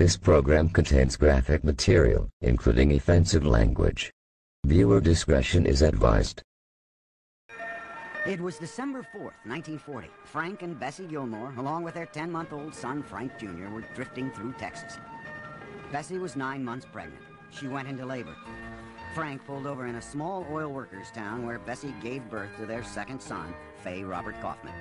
This program contains graphic material, including offensive language. Viewer discretion is advised. It was December 4th, 1940. Frank and Bessie Gilmore, along with their 10-month-old son, Frank Jr., were drifting through Texas. Bessie was 9 months pregnant. She went into labor. Frank pulled over in a small oil workers' town where Bessie gave birth to their second son, Fay Robert Kaufman.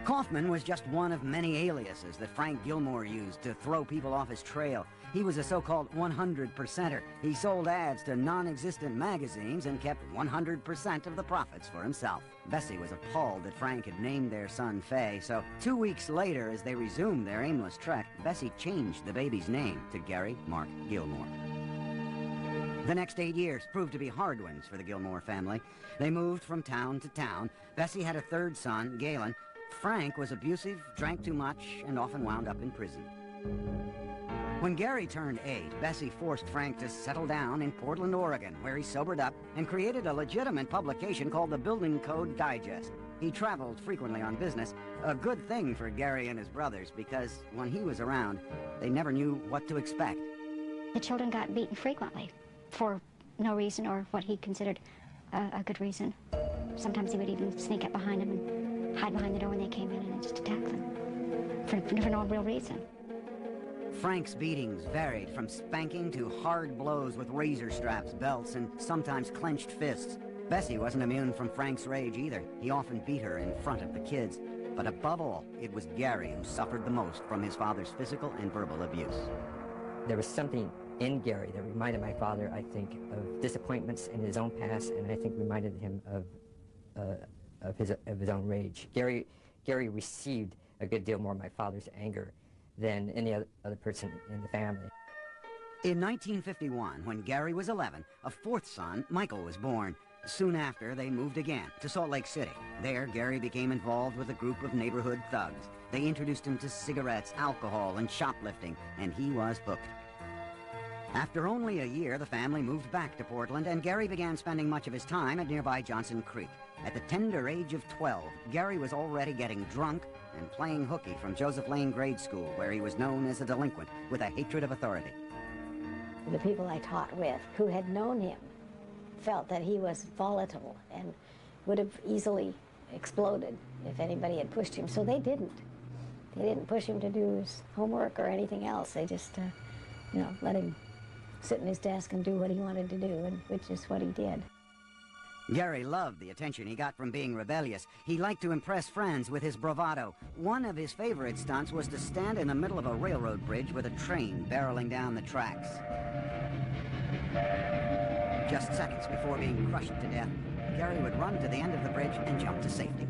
Kaufman was just one of many aliases that Frank Gilmore used to throw people off his trail. He was a so-called 100%er. He sold ads to non-existent magazines and kept 100% of the profits for himself. Bessie was appalled that Frank had named their son Fay, so 2 weeks later, as they resumed their aimless trek, Bessie changed the baby's name to Gary Mark Gilmore. The next 8 years proved to be hard ones for the Gilmore family. They moved from town to town. Bessie had a third son, Galen. Frank was abusive, drank too much, and often wound up in prison. When Gary turned 8, Bessie forced Frank to settle down in Portland, Oregon, where he sobered up and created a legitimate publication called the Building Code Digest. He traveled frequently on business, a good thing for Gary and his brothers, because when he was around, they never knew what to expect. The children got beaten frequently for no reason or what he considered a good reason. Sometimes he would even sneak up behind them and hide behind the door when they came in and just attack them for no real reason. Frank's beatings varied from spanking to hard blows with razor straps, belts, and sometimes clenched fists. Bessie wasn't immune from Frank's rage either. He often beat her in front of the kids. But above all, it was Gary who suffered the most from his father's physical and verbal abuse. There was something in Gary that reminded my father, I think, of disappointments in his own past, and I think reminded him of his own rage. Gary received a good deal more of my father's anger than any other person in the family. In 1951, when Gary was 11, a fourth son, Michael, was born. Soon after, they moved again to Salt Lake City. There, Gary became involved with a group of neighborhood thugs. They introduced him to cigarettes, alcohol, and shoplifting, and he was hooked. After only a year, the family moved back to Portland, and Gary began spending much of his time at nearby Johnson Creek. At the tender age of 12, Gary was already getting drunk and playing hooky from Joseph Lane Grade School, where he was known as a delinquent with a hatred of authority. The people I taught with who had known him felt that he was volatile and would have easily exploded if anybody had pushed him, so they didn't. They didn't push him to do his homework or anything else. They just, let him sit in his desk and do what he wanted to do, and which is what he did. Gary loved the attention he got from being rebellious. He liked to impress friends with his bravado. One of his favorite stunts was to stand in the middle of a railroad bridge with a train barreling down the tracks. Just seconds before being crushed to death, Gary would run to the end of the bridge and jump to safety.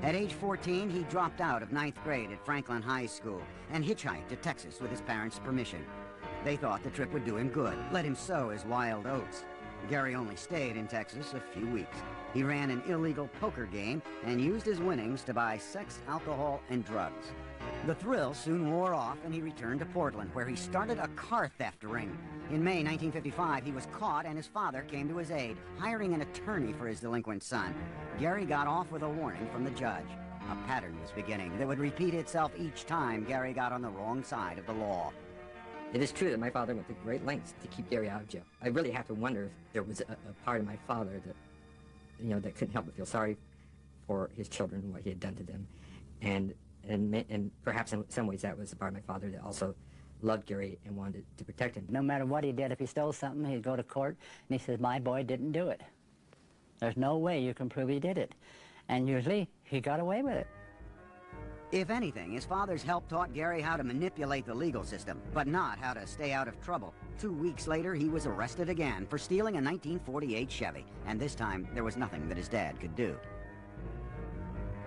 At age 14, he dropped out of 9th grade at Franklin High School and hitchhiked to Texas with his parents' permission. They thought the trip would do him good, let him sow his wild oats. Gary only stayed in Texas a few weeks. He ran an illegal poker game and used his winnings to buy sex, alcohol, and drugs. The thrill soon wore off, and he returned to Portland, where he started a car theft ring. In May 1955, he was caught, and his father came to his aid, hiring an attorney for his delinquent son. Gary got off with a warning from the judge. A pattern was beginning that would repeat itself each time Gary got on the wrong side of the law. It is true that my father went to great lengths to keep Gary out of jail. I really have to wonder if there was a part of my father that, that couldn't help but feel sorry for his children and what he had done to them. And perhaps in some ways that was the part of my father that also loved Gary and wanted to protect him. No matter what he did, if he stole something, he'd go to court and he says, my boy didn't do it. There's no way you can prove he did it. And usually he got away with it. If anything, his father's help taught Gary how to manipulate the legal system, but not how to stay out of trouble. 2 weeks later, he was arrested again for stealing a 1948 Chevy, and this time there was nothing that his dad could do.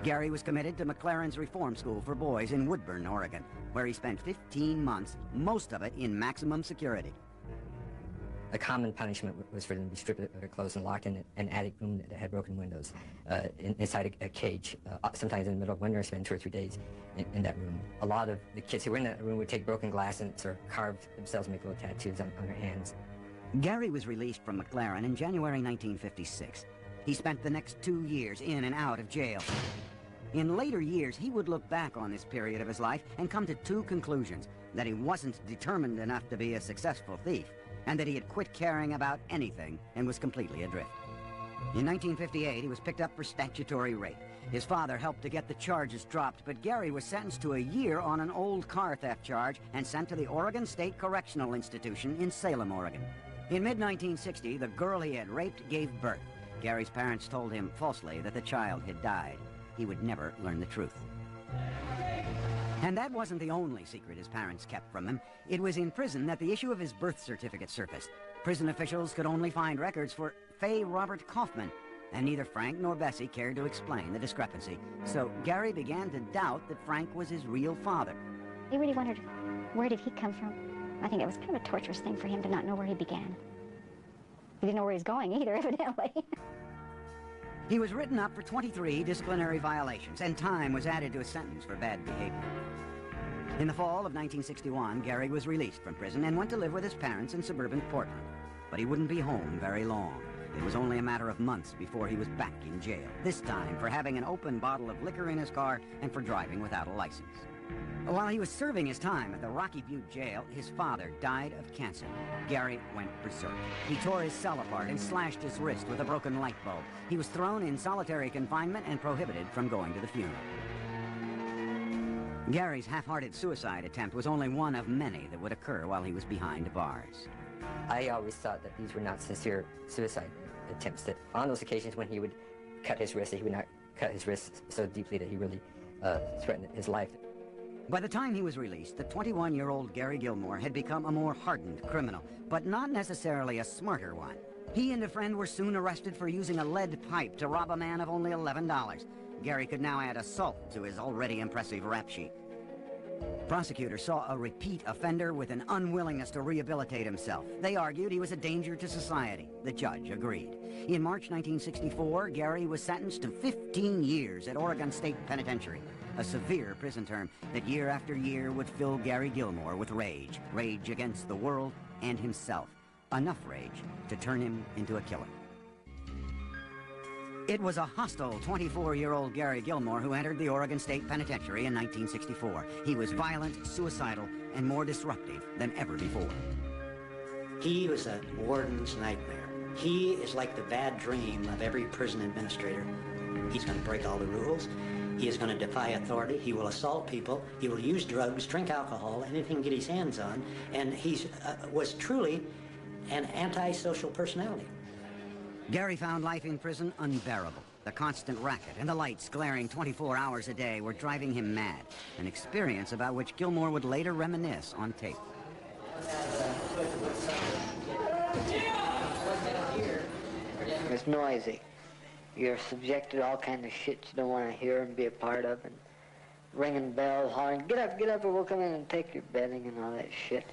Gary was committed to McLaren's Reform School for Boys in Woodburn, Oregon, where he spent 15 months, most of it in maximum security. A common punishment was for them to be stripped of their clothes and locked in an attic room that had broken windows, inside a cage. Sometimes in the middle of winter, spend 2 or 3 days in that room. A lot of the kids who were in that room would take broken glass and sort of carve themselves, make little tattoos on their hands. Gary was released from McLaren in January 1956. He spent the next 2 years in and out of jail. In later years, he would look back on this period of his life and come to 2 conclusions. that he wasn't determined enough to be a successful thief, and that he had quit caring about anything and was completely adrift. In 1958, he was picked up for statutory rape. His father helped to get the charges dropped, but Gary was sentenced to a year on an old car theft charge and sent to the Oregon State Correctional Institution in Salem, Oregon. In mid-1960, the girl he had raped gave birth. Gary's parents told him falsely that the child had died. He would never learn the truth. And that wasn't the only secret his parents kept from him. It was in prison that the issue of his birth certificate surfaced. Prison officials could only find records for Faye Robert Kaufman, and neither Frank nor Bessie cared to explain the discrepancy. So Gary began to doubt that Frank was his real father. He really wondered, where did he come from? I think it was kind of a torturous thing for him to not know where he began. He didn't know where he was going either, evidently. He was written up for 23 disciplinary violations, and time was added to his sentence for bad behavior. In the fall of 1961, Gary was released from prison and went to live with his parents in suburban Portland. But he wouldn't be home very long. It was only a matter of months before he was back in jail, this time for having an open bottle of liquor in his car and for driving without a license. While he was serving his time at the Rocky Butte jail, his father died of cancer. Gary went berserk. He tore his cell apart and slashed his wrist with a broken light bulb. He was thrown in solitary confinement and prohibited from going to the funeral. Gary's half-hearted suicide attempt was only one of many that would occur while he was behind bars. I always thought that these were not sincere suicide attempts, that on those occasions when he would cut his wrist, that he would not cut his wrist so deeply that he really threatened his life. By the time he was released, the 21-year-old Gary Gilmore had become a more hardened criminal, but not necessarily a smarter one. He and a friend were soon arrested for using a lead pipe to rob a man of only $11. Gary could now add assault to his already impressive rap sheet. Prosecutors saw a repeat offender with an unwillingness to rehabilitate himself. They argued he was a danger to society. The judge agreed. In March 1964, Gary was sentenced to 15 years at Oregon State Penitentiary, a severe prison term that year after year would fill Gary Gilmore with rage. Rage against the world and himself. Enough rage to turn him into a killer. It was a hostile 24-year-old Gary Gilmore who entered the Oregon State Penitentiary in 1964. He was violent, suicidal, and more disruptive than ever before. He was a warden's nightmare. He is like the bad dream of every prison administrator. He's going to break all the rules. He is going to defy authority. He will assault people. He will use drugs, drink alcohol, anything he can get his hands on. And he was truly an antisocial personality. Gary found life in prison unbearable. The constant racket and the lights glaring 24 hours a day were driving him mad, an experience about which Gilmore would later reminisce on tape. It's noisy. You're subjected to all kinds of shit you don't want to hear and be a part of, and ringing bells, hollering, get up, or we'll come in and take your bedding and all that shit.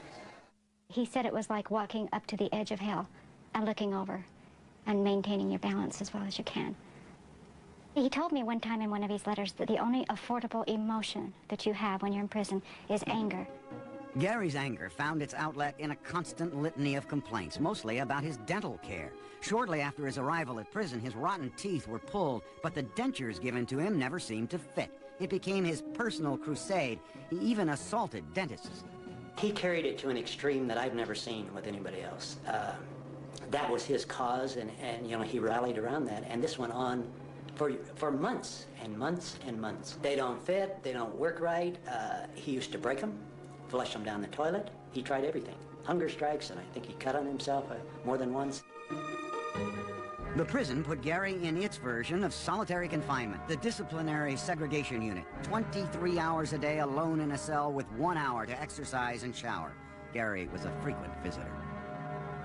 He said it was like walking up to the edge of hell and looking over and maintaining your balance as well as you can. He told me one time in one of his letters that the only affordable emotion that you have when you're in prison is anger. Gary's anger found its outlet in a constant litany of complaints, mostly about his dental care. Shortly after his arrival at prison, his rotten teeth were pulled, but the dentures given to him never seemed to fit. It became his personal crusade. He even assaulted dentists. He carried it to an extreme that I've never seen with anybody else. That was his cause, and you know, he rallied around that, and this went on for months and months and months. They don't fit, they don't work right. He used to break them, flush them down the toilet. He tried everything. Hunger strikes, and I think he cut on himself more than once. The prison put Gary in its version of solitary confinement, the disciplinary segregation unit. 23 hours a day alone in a cell with 1 hour to exercise and shower. Gary was a frequent visitor.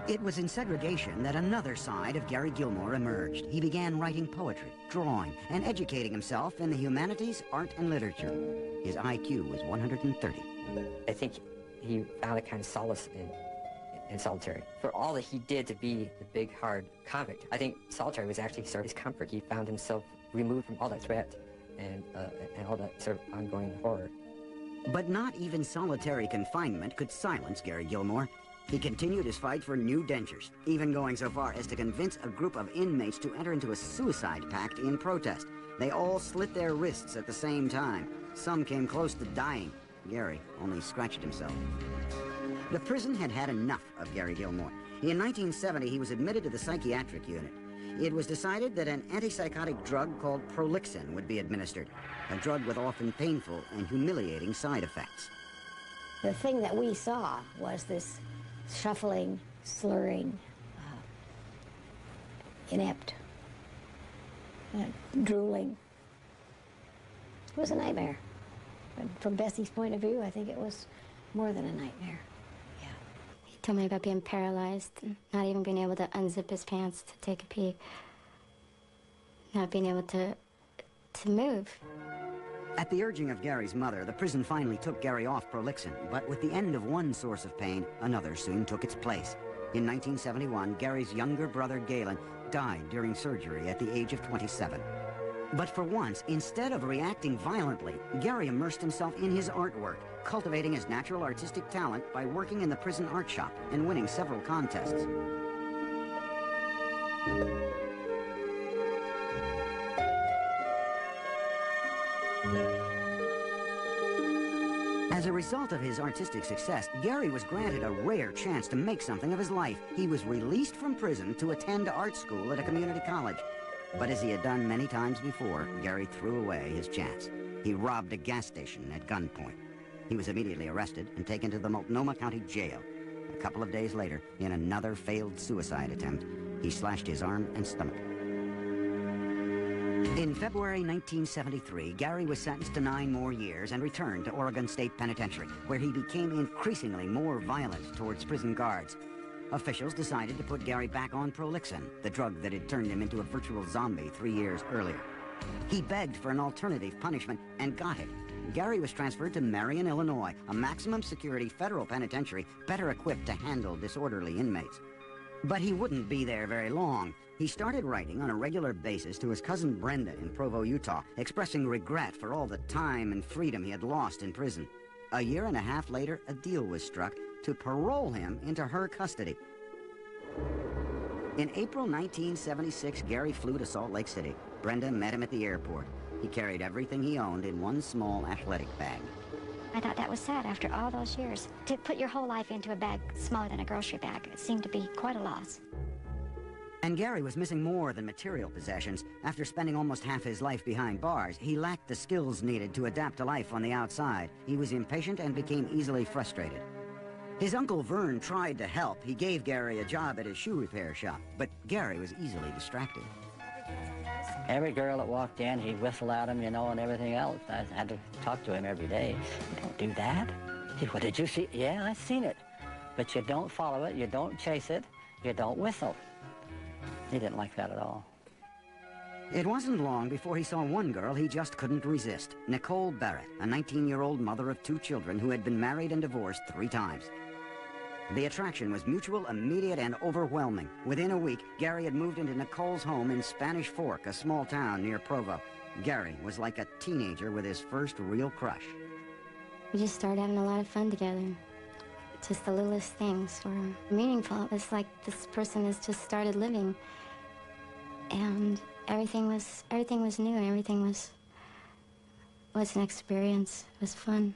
It was in segregation that another side of Gary Gilmore emerged. He began writing poetry, drawing, and educating himself in the humanities, art, and literature. His IQ was 130. I think he found a kind of solace in solitary. For all that he did to be the big, hard convict, I think solitary was actually sort of his comfort. He found himself removed from all that threat and all that sort of ongoing horror. But not even solitary confinement could silence Gary Gilmore. He continued his fight for new dentures, even going so far as to convince a group of inmates to enter into a suicide pact in protest. They all slit their wrists at the same time. Some came close to dying. Gary only scratched himself. The prison had had enough of Gary Gilmore. In 1970, he was admitted to the psychiatric unit. It was decided that an antipsychotic drug called Prolixin would be administered, a drug with often painful and humiliating side effects. The thing that we saw was this shuffling, slurring, inept, drooling. It was a nightmare. But from Bessie's point of view, I think it was more than a nightmare. Yeah. He told me about being paralyzed, not even being able to unzip his pants to take a pee, not being able to move. At the urging of Gary's mother, the prison finally took Gary off Prolixin, but with the end of one source of pain, another soon took its place. In 1971, Gary's younger brother, Galen, died during surgery at the age of 27. But for once, instead of reacting violently, Gary immersed himself in his artwork, cultivating his natural artistic talent by working in the prison art shop and winning several contests. As a result of his artistic success, Gary was granted a rare chance to make something of his life. He was released from prison to attend art school at a community college. But as he had done many times before, Gary threw away his chance. He robbed a gas station at gunpoint. He was immediately arrested and taken to the Multnomah County Jail. A couple of days later, in another failed suicide attempt, he slashed his arm and stomach. In February 1973, Gary was sentenced to 9 more years and returned to Oregon State Penitentiary, where he became increasingly more violent towards prison guards. Officials decided to put Gary back on Prolixin, the drug that had turned him into a virtual zombie 3 years earlier. He begged for an alternative punishment and got it. Gary was transferred to Marion, Illinois, a maximum security federal penitentiary better equipped to handle disorderly inmates. But he wouldn't be there very long. He started writing on a regular basis to his cousin Brenda in Provo, Utah, expressing regret for all the time and freedom he had lost in prison. A year and a half later, a deal was struck to parole him into her custody. In April 1976, Gary flew to Salt Lake City. Brenda met him at the airport. He carried everything he owned in one small athletic bag. I thought that was sad after all those years. To put your whole life into a bag smaller than a grocery bag, it seemed to be quite a loss. And Gary was missing more than material possessions. After spending almost half his life behind bars, he lacked the skills needed to adapt to life on the outside. He was impatient and became easily frustrated. His uncle Vern tried to help. He gave Gary a job at his shoe repair shop, but Gary was easily distracted. Every girl that walked in, he'd whistle at them, you know, and everything else. I had to talk to him every day. You don't do that. He, what did you see? Yeah, I seen it. But you don't follow it, you don't chase it, you don't whistle. He didn't like that at all. It wasn't long before he saw one girl he just couldn't resist. Nicole Barrett, a 19-year-old mother of 2 children who had been married and divorced 3 times. The attraction was mutual, immediate, and overwhelming. Within a week, Gary had moved into Nicole's home in Spanish Fork, a small town near Provo. Gary was like a teenager with his first real crush. We just started having a lot of fun together. Just the littlest things were meaningful. It was like this person has just started living. And everything was new, and everything was an experience. It was fun.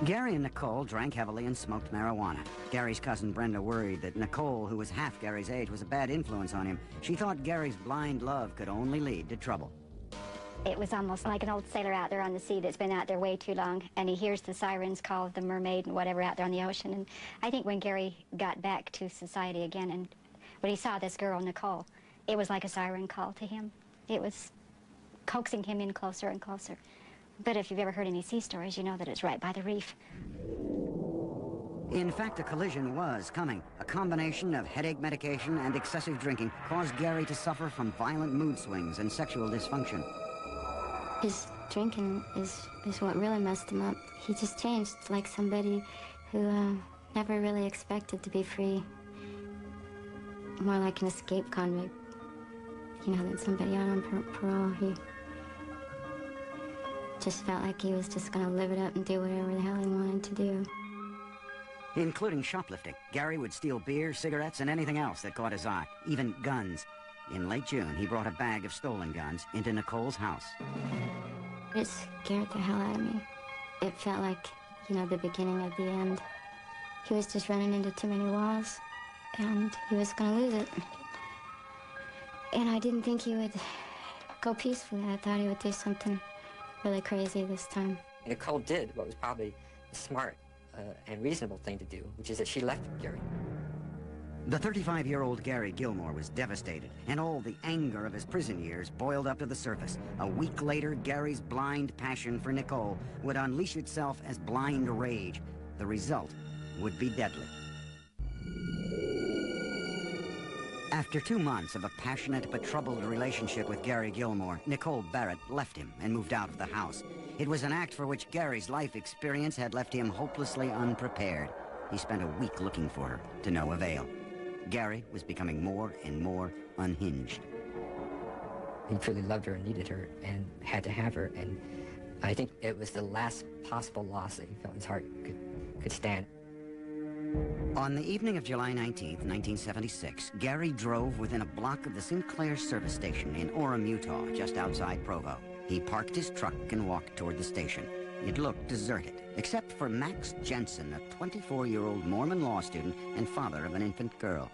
Gary and Nicole drank heavily and smoked marijuana. Gary's cousin Brenda worried that Nicole, who was half Gary's age, was a bad influence on him. She thought Gary's blind love could only lead to trouble. It was almost like an old sailor out there on the sea that's been out there way too long, and he hears the sirens call of the mermaid and whatever out there on the ocean. And I think when Gary got back to society again, and when he saw this girl, Nicole, it was like a siren call to him. It was coaxing him in closer and closer. But if you've ever heard any sea stories, you know that it's right by the reef. In fact, a collision was coming. A combination of headache medication and excessive drinking caused Gary to suffer from violent mood swings and sexual dysfunction. His drinking is what really messed him up. He just changed like somebody who never really expected to be free. More like an escape convict, you know, than somebody out on parole. He just felt like he was just going to live it up and do whatever the hell he wanted to do. Including shoplifting. Gary would steal beer, cigarettes, and anything else that caught his eye, even guns. In late June, he brought a bag of stolen guns into Nicole's house. It scared the hell out of me. It felt like, you know, the beginning of the end. He was just running into too many walls, and he was going to lose it. And I didn't think he would go peacefully. I thought he would do something really crazy this time. Nicole did what was probably a smart and reasonable thing to do, which is that she left Gary. The 35-year-old Gary Gilmore was devastated, and all the anger of his prison years boiled up to the surface. A week later, Gary's blind passion for Nicole would unleash itself as blind rage. The result would be deadly. After 2 months of a passionate but troubled relationship with Gary Gilmore, Nicole Barrett left him and moved out of the house. It was an act for which Gary's life experience had left him hopelessly unprepared. He spent a week looking for her, to no avail. Gary was becoming more and more unhinged. He truly loved her and needed her and had to have her, and I think it was the last possible loss that he felt his heart could stand. On the evening of July 19th, 1976, Gary drove within a block of the Sinclair service station in Orem, Utah, just outside Provo. He parked his truck and walked toward the station. It looked deserted, except for Max Jensen, a 24-year-old Mormon law student and father of an infant girl.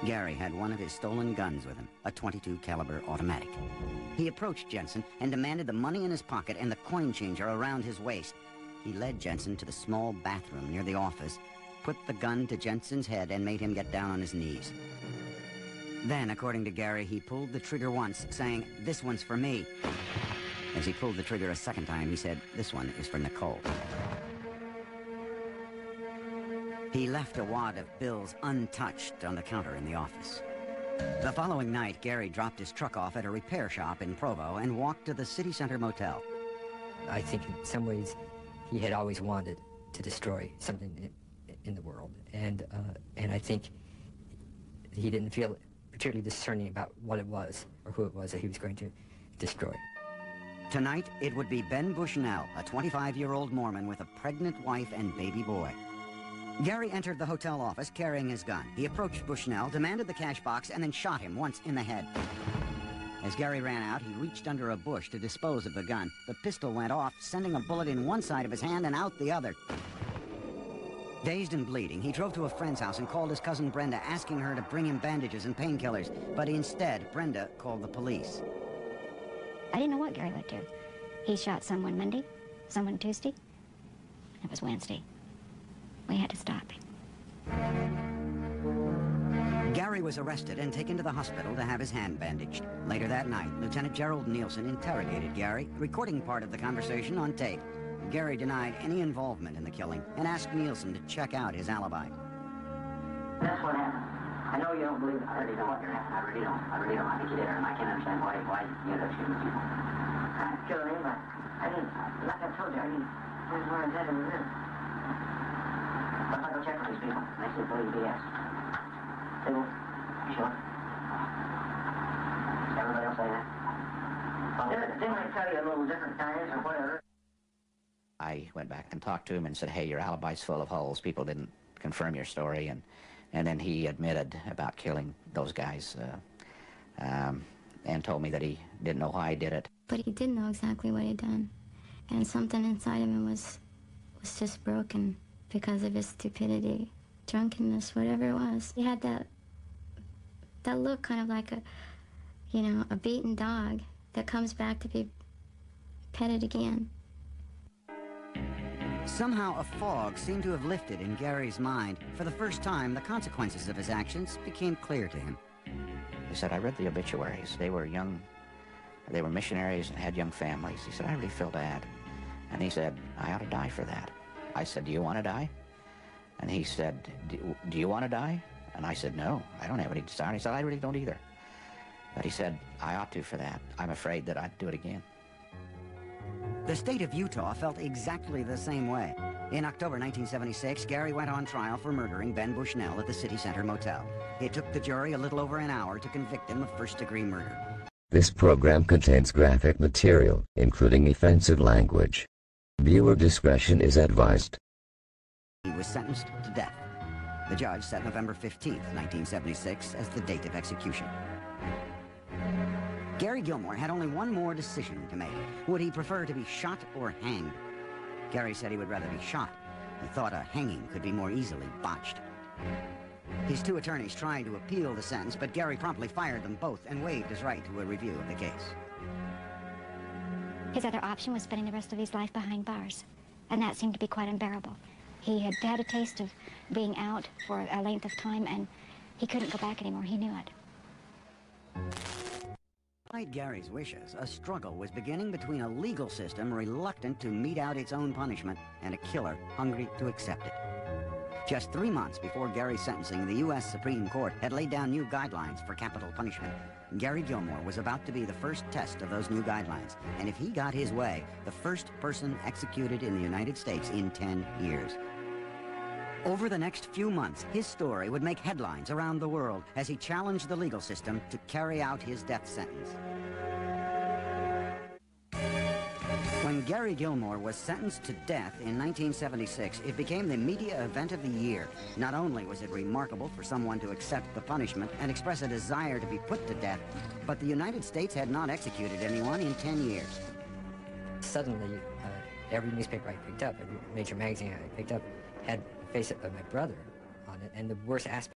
Gary had one of his stolen guns with him, a .22 caliber automatic. He approached Jensen and demanded the money in his pocket and the coin changer around his waist. He led Jensen to the small bathroom near the office, put the gun to Jensen's head, and made him get down on his knees. Then, according to Gary, he pulled the trigger once, saying, "This one's for me." As he pulled the trigger a second time, he said, "This one is for Nicole." He left a wad of bills untouched on the counter in the office. The following night, Gary dropped his truck off at a repair shop in Provo and walked to the city center motel. I think in some ways he had always wanted to destroy something in the world, and I think he didn't feel particularly discerning about what it was or who it was that he was going to destroy. Tonight, it would be Ben Bushnell, a 25-year-old Mormon with a pregnant wife and baby boy. Gary entered the hotel office carrying his gun. He approached Bushnell, demanded the cash box, and then shot him once in the head. As Gary ran out, he reached under a bush to dispose of the gun. The pistol went off, sending a bullet in one side of his hand and out the other. Dazed and bleeding, he drove to a friend's house and called his cousin Brenda, asking her to bring him bandages and painkillers. But instead, Brenda called the police. I didn't know what Gary would do. He shot someone Monday, someone Tuesday. It was Wednesday. We had to stop him. Gary was arrested and taken to the hospital to have his hand bandaged. Later that night, Lieutenant Gerald Nielsen interrogated Gary, recording part of the conversation on tape. Gary denied any involvement in the killing and asked Nielsen to check out his alibi. That's what happened. I know you don't believe it. I really don't. I really don't. I think you did, and I can't understand why you ended up shooting people. I killed him, but I didn't, like I told you, I didn't know exactly what it is. But if I go check with these people, and they say believe BS. They will. You sure? Everybody else say that? Didn't they tell you a little different times or whatever? I went back and talked to him and said, hey, your alibi's full of holes. People didn't confirm your story. And then he admitted about killing those guys and told me that he didn't know why he did it. But he did know exactly what he'd done. And something inside of him was just broken because of his stupidity, drunkenness, whatever it was. He had that look kind of like a beaten dog that comes back to be petted again. Somehow a fog seemed to have lifted in Gary's mind. For the first time, the consequences of his actions became clear to him. He said, I read the obituaries. They were young, they were missionaries and had young families. He said, I really feel bad. And he said, I ought to die for that. I said, do you want to die? And he said, do you want to die? And I said, no, I don't have any desire. And he said, I really don't either. But he said, I ought to for that. I'm afraid that I'd do it again. The state of Utah felt exactly the same way. In October 1976, Gary went on trial for murdering Ben Bushnell at the City Center Motel. It took the jury a little over an hour to convict him of first-degree murder. This program contains graphic material, including offensive language. Viewer discretion is advised. He was sentenced to death. The judge set November 15th, 1976 as the date of execution. Gary Gilmore had only one more decision to make. Would he prefer to be shot or hanged? Gary said he would rather be shot. He thought a hanging could be more easily botched. His two attorneys tried to appeal the sentence, but Gary promptly fired them both and waived his right to a review of the case. His other option was spending the rest of his life behind bars, and that seemed to be quite unbearable. He had had a taste of being out for a length of time, and he couldn't go back anymore. He knew it. Despite Gary's wishes, a struggle was beginning between a legal system reluctant to mete out its own punishment and a killer hungry to accept it. Just 3 months before Gary's sentencing, the U.S. Supreme Court had laid down new guidelines for capital punishment. Gary Gilmore was about to be the first test of those new guidelines, and if he got his way, the first person executed in the United States in 10 years. Over the next few months, his story would make headlines around the world as he challenged the legal system to carry out his death sentence. When Gary Gilmore was sentenced to death in 1976, it became the media event of the year. Not only was it remarkable for someone to accept the punishment and express a desire to be put to death, but the United States had not executed anyone in 10 years. Suddenly, every newspaper I picked up, every major magazine I picked up, had a face of my brother on it, and the worst aspect